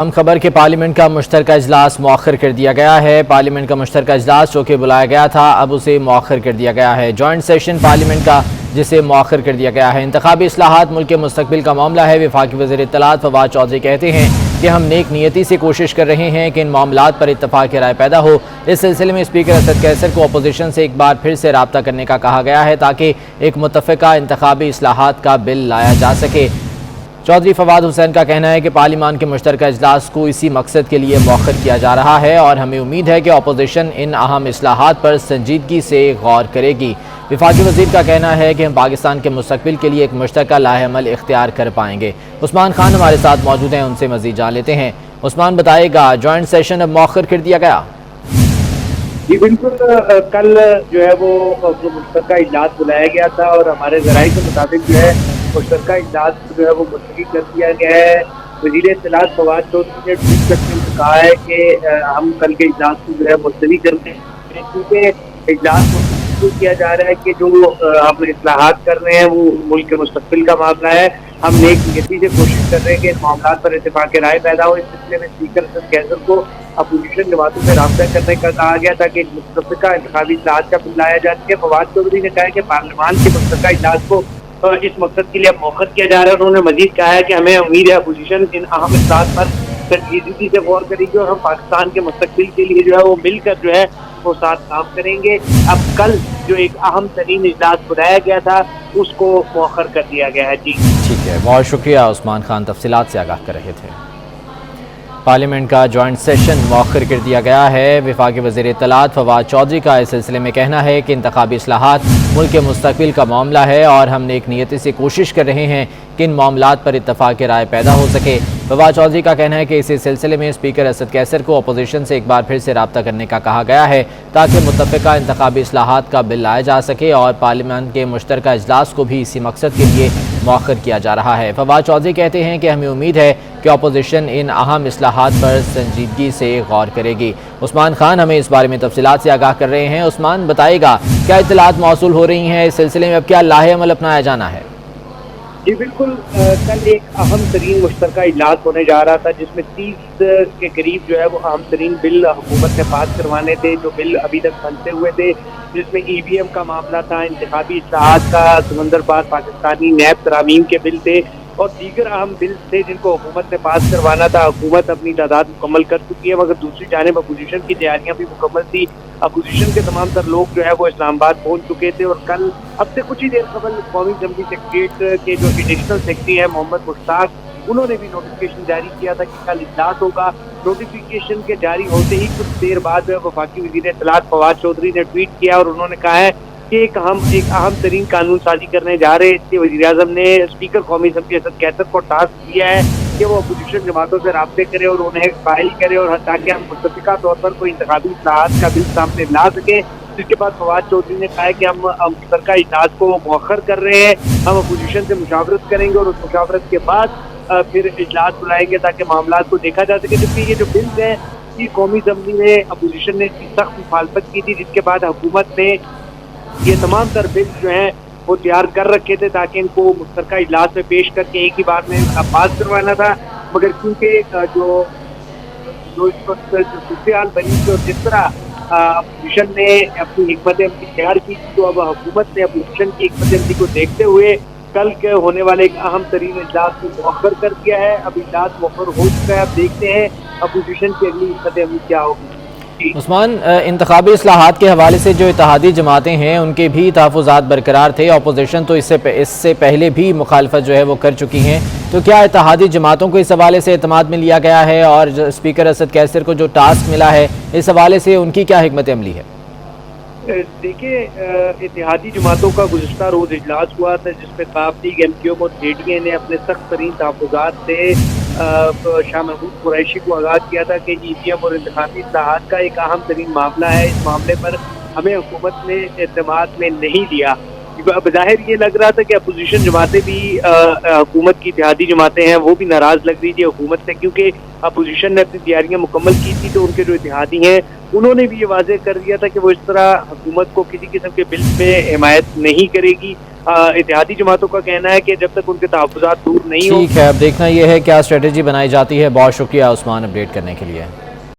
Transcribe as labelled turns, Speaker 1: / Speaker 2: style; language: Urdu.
Speaker 1: ہم خبر کہ پارلیمنٹ کا مشترکہ اجلاس مؤخر کر دیا گیا ہے۔ پارلیمنٹ کا مشترکہ اجلاس جو کہ بلایا گیا تھا اب اسے مؤخر کر دیا گیا ہے۔ جوائنٹ سیشن پارلیمنٹ کا جسے مؤخر کر دیا گیا ہے۔ انتخابی اصلاحات ملک کے مستقبل کا معاملہ ہے۔ وفاقی وزیر اطلاعات فواد چودھری کہتے ہیں کہ ہم نیک نیتی سے کوشش کر رہے ہیں کہ ان معاملات پر اتفاق رائے پیدا ہو۔ اس سلسلے میں اسپیکر اسد قیصر کو اپوزیشن سے ایک بار پھر سے رابطہ کرنے کا کہا گیا ہے تاکہ ایک متفقہ انتخابی اصلاحات کا بل لایا جا سکے۔ چودھری فواد حسین کا کہنا ہے کہ پارلیمان کے مشترکہ اجلاس کو اسی مقصد کے لیے مؤخر کیا جا رہا ہے اور ہمیں امید ہے کہ اپوزیشن ان اہم اصلاحات پر سنجیدگی سے غور کرے گی۔ وفاقی وزیر کا کہنا ہے کہ ہم پاکستان کے مستقبل کے لیے ایک مشترکہ لاہ عمل اختیار کر پائیں گے۔ عثمان خان ہمارے ساتھ موجود ہیں، ان سے مزید جان لیتے ہیں۔ عثمان بتائے گا، جوائنٹ سیشن اب مؤخر کر دیا گیا؟
Speaker 2: جی بالکل، کل جو ہے وہ مشترکہ اجلاس بلایا گیا تھا اور ہمارے ذرائع کے مطابق جو ہے مشترکہ اجلاس جو ہے وہ ملتوی کر دیا گیا ہے۔ وزیر اطلاعات فواد چودھری نے ٹویٹ کرتے ہوئے کہا ہے کہ ہم کل کے اجلاس کو جو ہے ملتوی کرتے ہیں کیونکہ اجلاس ملتوی کیا جا رہا ہے کہ جو ہم اصلاحات کر رہے ہیں وہ ملک کے مستقبل کا معاملہ ہے۔ ہم نیک نیتی سے کوشش کر رہے ہیں کہ ان معاملات پر اتفاق رائے پیدا ہو۔ اس سلسلے میں اسپیکر اسد قیصر کو اپوزیشن جماعتوں سے رابطہ کرنے کا کہا گیا تاکہ ایک متفقہ انتخابی اصلاحات کا بل لایا جا سکے۔ فواد چودھری نے کہا ہے کہ پارلیمان کے مشترکہ اجلاس کو اس مقصد کے لیے مؤخر کیا جا رہا ہے۔ انہوں نے مزید کہا ہے کہ ہمیں امید ہے اپوزیشن ان اہم اصلاحات پر سنجیدگی سے غور کرے گی اور ہم پاکستان کے مستقبل کے لیے جو ہے وہ مل کر جو ہے وہ ساتھ کام کریں گے۔ اب کل جو ایک اہم ترین اجلاس بلایا گیا تھا اس کو مؤخر کر دیا گیا ہے۔ جی
Speaker 1: ٹھیک ہے، بہت شکریہ عثمان خان، تفصیلات سے آگاہ کر رہے تھے۔ پارلیمنٹ کا جوائنٹ سیشن مؤخر کر دیا گیا ہے۔ وفاقی وزیر اطلاعات فواد چودھری کا اس سلسلے میں کہنا ہے کہ انتخابی اصلاحات ملک کے مستقبل کا معاملہ ہے اور ہم نیک نیتی سے کوشش کر رہے ہیں کہ ان معاملات پر اتفاق رائے پیدا ہو سکے۔ فواد چودھری کا کہنا ہے کہ اسی سلسلے میں اسپیکر اسد قیصر کو اپوزیشن سے ایک بار پھر سے رابطہ کرنے کا کہا گیا ہے تاکہ متفقہ انتخابی اصلاحات کا بل لایا جا سکے اور پارلیمان کے مشترکہ اجلاس کو بھی اسی مقصد کے لیے مؤخر کیا جا رہا ہے۔ فواد چودھری کہتے ہیں کہ ہمیں امید ہے کہ اپوزیشن ان اہم اصلاحات پر سنجیدگی سے غور کرے گی۔ عثمان خان ہمیں اس بارے میں تفصیلات سے آگاہ کر رہے ہیں۔ عثمان بتائے گا، کیا اطلاعات موصول ہو رہی ہیں؟ اس سلسلے میں اب کیا لاہ عمل اپنایا جانا ہے؟
Speaker 2: جی بالکل، کل ایک اہم ترین مشترکہ اجلاس ہونے جا رہا تھا جس میں 30 کے قریب جو ہے وہ اہم ترین بل حکومت نے پاس کروانے تھے، جو بل ابھی تک بنتے ہوئے تھے، جس میں ای وی ایم کا معاملہ تھا، انتخابی اصلاحات کا، سمندر پار پاکستانی نیب ترامیم کے بل تھے اور دیگر اہم بل تھے جن کو حکومت نے پاس کروانا تھا۔ حکومت اپنی تعداد مکمل کر چکی ہے مگر دوسری جانب اپوزیشن کی تیاریاں بھی مکمل تھی۔ اپوزیشن کے تمام تر لوگ جو ہے وہ اسلام آباد پہنچ چکے تھے اور کل اب سے کچھ ہی دیر قبل قومی اسمبلی سیکریٹریٹ کے جو ایڈیشنل سیکرٹری ہیں محمد مشتاق، انہوں نے بھی نوٹیفیکیشن جاری کیا تھا کہ کل اجلاس ہوگا۔ نوٹیفیکیشن کے جاری ہوتے ہی کچھ دیر بعد وفاقی وزیر اطلاعات فواد چودھری نے ٹویٹ کیا اور انہوں نے کہا ہے کہ ہم ایک اہم ترین قانون سازی کرنے جا رہے ہیں۔ اس کے وزیر اعظم نے اسپیکر قومی اسمبلی اسد قیصر کو ٹاسک دیا ہے کہ وہ اپوزیشن جماعتوں سے رابطے کرے اور انہیں فائل کرے اور تاکہ ہم متفقہ طور پر کوئی انتخابی اصلاحات کا بل سامنے لا سکیں۔ جس کے بعد فواد چودھری نے کہا ہے کہ ہم مشترکہ اجلاس کو مؤخر کر رہے ہیں، ہم اپوزیشن سے مشاورت کریں گے اور اس مشاورت کے بعد پھر اجلاس بلائیں گے تاکہ معاملات کو دیکھا جا سکے۔ جبکہ یہ جو بلز ہیں یہ قومی اسمبلی میں اپوزیشن نے اس کی سخت مخالفت کی تھی، جس کے بعد حکومت نے یہ تمام تر بلز جو ہیں وہ تیار کر رکھے تھے تاکہ ان کو مشترکہ اجلاس میں پیش کر کے ایک ہی بار میں پاس کروانا تھا، مگر کیونکہ جو اس وقت صورتحال بنی تھی اور جس طرح اپوزیشن نے اپنی حکمت عملی تیار کی تھی، تو اب حکومت نے اپوزیشن کی حکمت عملی کو دیکھتے ہوئے کل کے ہونے والے ایک اہم ترین اجلاس کو مؤخر کر دیا ہے۔ اب اجلاس مؤخر ہو چکا ہے، اب دیکھتے ہیں اپوزیشن کی اگلی حکمت عملی کیا ہوگی۔
Speaker 1: عثمان، انتخابی اصلاحات کے حوالے سے جو اتحادی جماعتیں ہیں ان کے بھی تحفظات برقرار تھے، اپوزیشن تو اس سے پہلے بھی مخالفت جو ہے وہ کر چکی ہیں، تو کیا اتحادی جماعتوں کو اس حوالے سے اعتماد میں لیا گیا ہے اور اسپیکر اسد قیصر کو جو ٹاسک ملا ہے اس حوالے سے ان کی کیا حکمت عملی ہے؟
Speaker 2: دیکھیں، اتحادی جماعتوں کا گزشتہ روز اجلاس ہوا تھا جس میں قاف لیگ، ایم کیو ایم اور جے ڈی اے نے اپنے سخت ترین تحفظات سے شاہ محمود قریشی کو آگاہ کیا تھا کہ ای وی ایم اور انتخابی اصلاحات کا ایک اہم ترین معاملہ ہے، اس معاملے پر ہمیں حکومت نے اعتماد میں نہیں لیا۔ بظاہر یہ لگ رہا تھا کہ اپوزیشن جماعتیں بھی حکومت کی اتحادی جماعتیں ہیں وہ بھی ناراض لگ رہی تھی حکومت سے، کیونکہ اپوزیشن نے اپنی تیاریاں مکمل کی تھی تو ان کے جو اتحادی ہیں انہوں نے بھی یہ واضح کر دیا تھا کہ وہ اس طرح حکومت کو کسی قسم کے بل میں حمایت نہیں کرے گی۔ اتحادی جماعتوں کا کہنا ہے کہ جب تک ان کے تحفظات دور نہیں ہو
Speaker 1: ٹھیک ہے، اب دیکھنا یہ ہے کیا اسٹریٹجی بنائی جاتی ہے۔ بہت شکریہ عثمان اپڈیٹ کرنے کے لیے۔